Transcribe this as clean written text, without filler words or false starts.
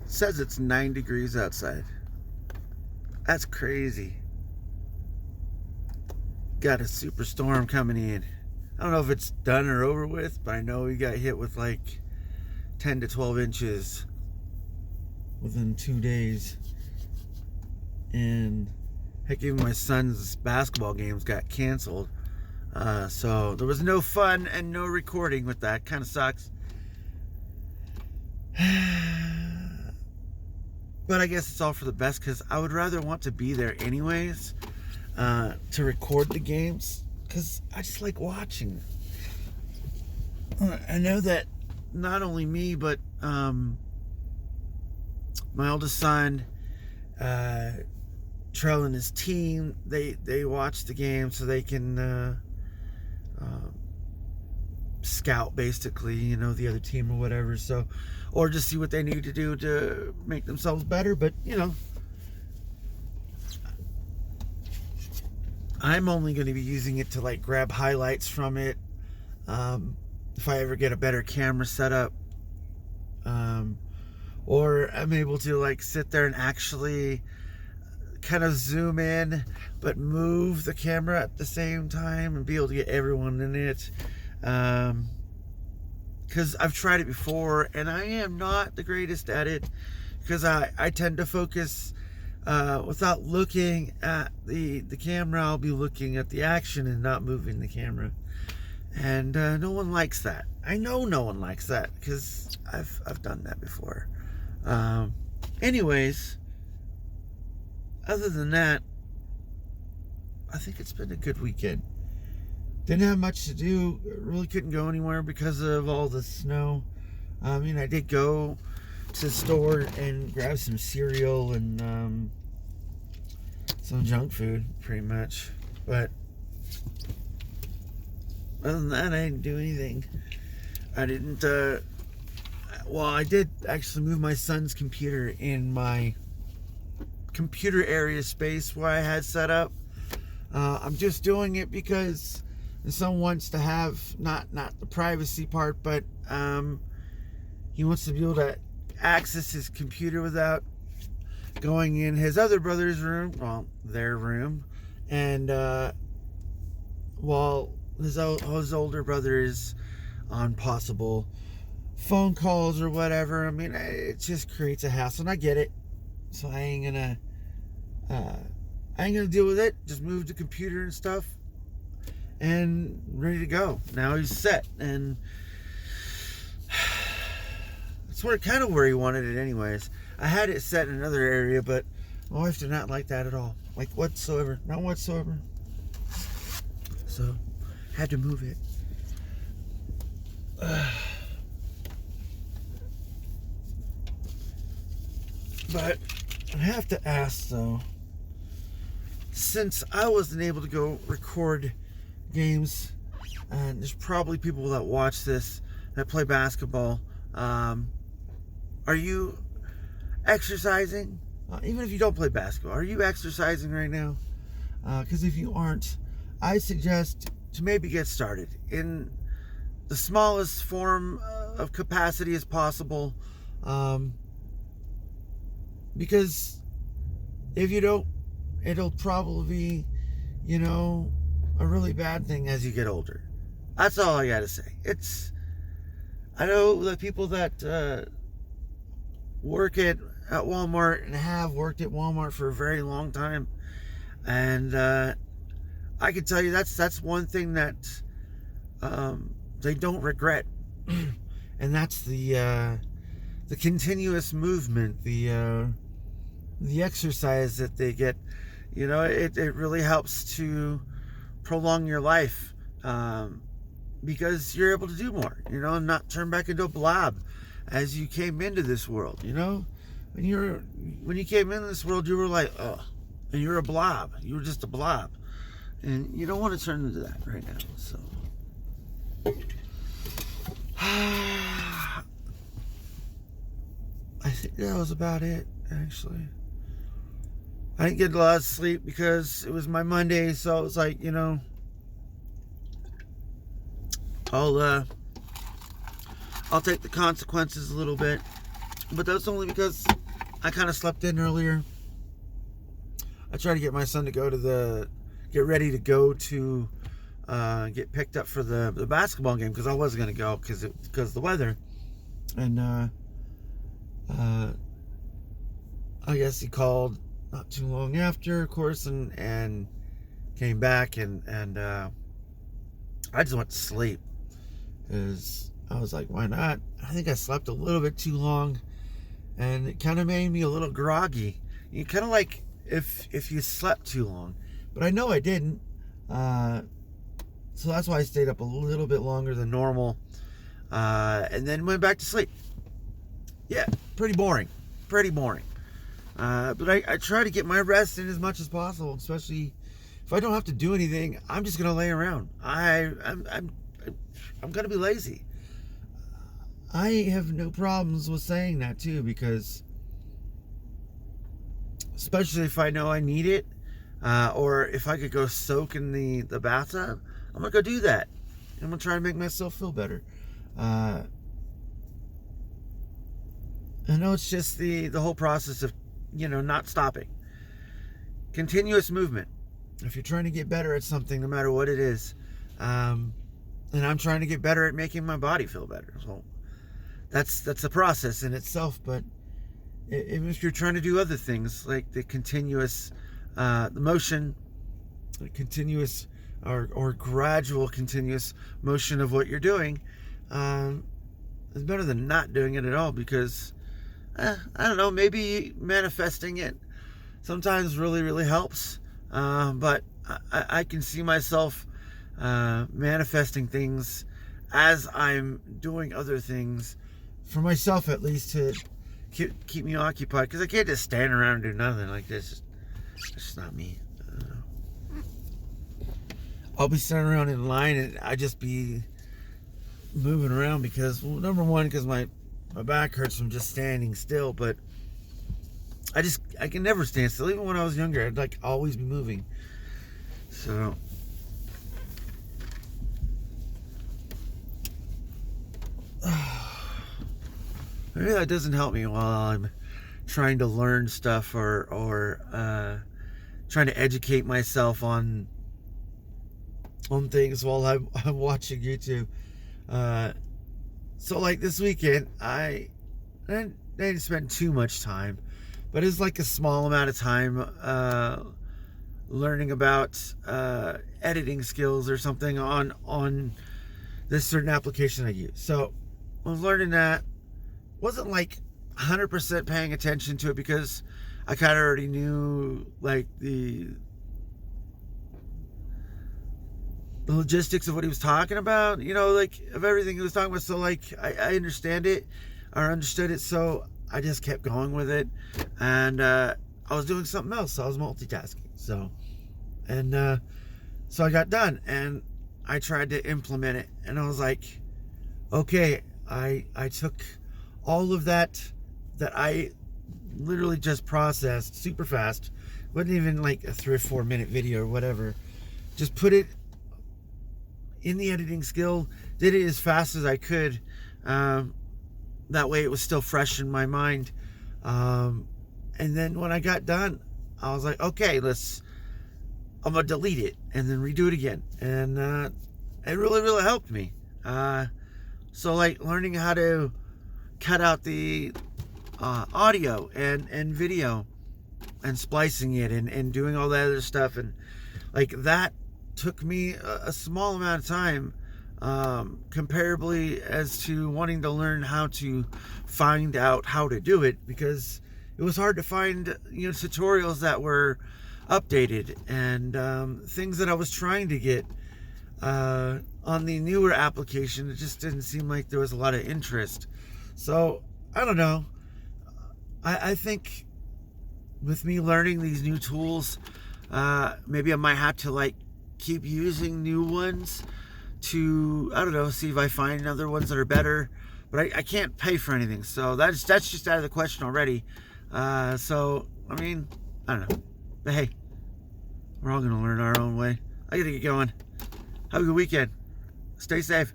It says it's 9 degrees outside. That's crazy. Got a superstorm coming in. I don't know if it's done or over with, but I know we got hit with like 10 to 12 inches within 2 days. And heck, even my son's basketball games got canceled. So there was no fun and no recording with that. Kind of sucks. But I guess it's all for the best, because I would rather want to be there anyways, to record the games, because I just like watching. I know that not only me, but my oldest son, Trell and his team, they watch the game so they can scout, basically, you know, the other team or whatever. So, or just see what they need to do to make themselves better. But, you know, I'm only going to be using it to like grab highlights from it. If I ever get a better camera setup, or I'm able to like sit there and actually kind of zoom in but move the camera at the same time and be able to get everyone in it, because I've tried it before and I am not the greatest at it, because I tend to focus without looking at the camera. I'll be looking at the action and not moving the camera, and no one likes that. I know no one likes that, because I've done that before. Anyways, other than that, I think it's been a good weekend. Didn't have much to do. Really couldn't go anywhere because of all the snow. I mean, I did go to the store and grab some cereal and some junk food, pretty much. But other than that, I didn't do anything. I didn't, well, I did actually move my son's computer in my computer area space where I had set up. I'm just doing it because someone wants to have not the privacy part, but he wants to be able to access his computer without going in his other brother's room, well, their room, and while his older brother is on possible phone calls or whatever. I mean, it just creates a hassle, and I get it. So I ain't gonna deal with it. Just move the computer and stuff, and ready to go. Now he's set, and that's kind of where he wanted it anyways. I had it set in another area, but my wife did not like that at all. Like, whatsoever. Not whatsoever. So, had to move it. But I have to ask, though, since I wasn't able to go record games, and there's probably people that watch this that play basketball, are you exercising? Even if you don't play basketball, are you exercising right now? Because if you aren't, I suggest to maybe get started in the smallest form of capacity as possible, because if you don't, it'll probably be, you know, a really bad thing as you get older. That's all I gotta say. I know the people that work at Walmart and have worked at Walmart for a very long time, and I can tell you that's one thing that they don't regret, and that's the continuous movement, the exercise that they get. You know, it really helps to prolong your life, because you're able to do more, you know, and not turn back into a blob as you came into this world. You know, when you came into this world, you were like, oh, and you're a blob. You were just a blob, and you don't want to turn into that right now. So I think that was about it, actually. I didn't get a lot of sleep because it was my Monday, so it was like, you know, I'll take the consequences a little bit. But that's only because I kind of slept in earlier. I tried to get my son to get ready to go to get picked up for the basketball game, because I wasn't going to go because of the weather. And I guess he called not too long after, of course, and came back, and I just went to sleep, because I was like, why not? I think I slept a little bit too long, and it kind of made me a little groggy. You kind of like if you slept too long, but I know I didn't. So that's why I stayed up a little bit longer than normal, and then went back to sleep. Yeah, pretty boring. But I try to get my rest in as much as possible, especially if I don't have to do anything. I'm just gonna lay around. I'm gonna be lazy. I have no problems with saying that too, because especially if I know I need it, or if I could go soak in the bathtub, I'm gonna go do that. I'm gonna try to make myself feel better. I know it's just the whole process of, not stopping. Continuous movement. If you're trying to get better at something, no matter what it is, and I'm trying to get better at making my body feel better. So that's a process in itself. But if you're trying to do other things, like the continuous, the motion, the continuous or gradual continuous motion of what you're doing, it's better than not doing it at all, because I don't know, maybe manifesting it sometimes really, really helps. But I can see myself manifesting things as I'm doing other things, for myself at least, to keep me occupied, because I can't just stand around and do nothing like this. It's just not me. I'll be standing around in line and I just be moving around, because, well, number one, because my back hurts from just standing still, but I can never stand still. Even when I was younger, I'd like always be moving. So maybe that doesn't help me while I'm trying to learn stuff, or trying to educate myself on things while I'm watching YouTube. So like this weekend, I didn't spend too much time, but it's like a small amount of time learning about editing skills or something on this certain application I use. So I was learning that. Wasn't like 100% paying attention to it, because I kind of already knew like the logistics of what he was talking about, like of everything he was talking about. So like I understood it, so I just kept going with it, and I was doing something else, so I was multitasking. So I got done, and I tried to implement it, and I was like, okay, I took all of that I literally just processed super fast. Wasn't even like a 3 or 4 minute video or whatever. Just put it in the editing skill, did it as fast as I could. That way it was still fresh in my mind. And then when I got done, I was like, okay, I'm gonna delete it and then redo it again. And it really, really helped me. So like learning how to cut out the audio and video and splicing it and doing all that other stuff, and like that took me a small amount of time, comparably as to wanting to learn how to find out how to do it, because it was hard to find tutorials that were updated, and things that I was trying to get on the newer application. It just didn't seem like there was a lot of interest. So I don't know, I think with me learning these new tools, maybe I might have to like keep using new ones to, I don't know, see if I find other ones that are better. But I can't pay for anything, so that's just out of the question already. So I mean, I don't know, but hey, we're all gonna learn our own way. I gotta get going. Have a good weekend. Stay safe.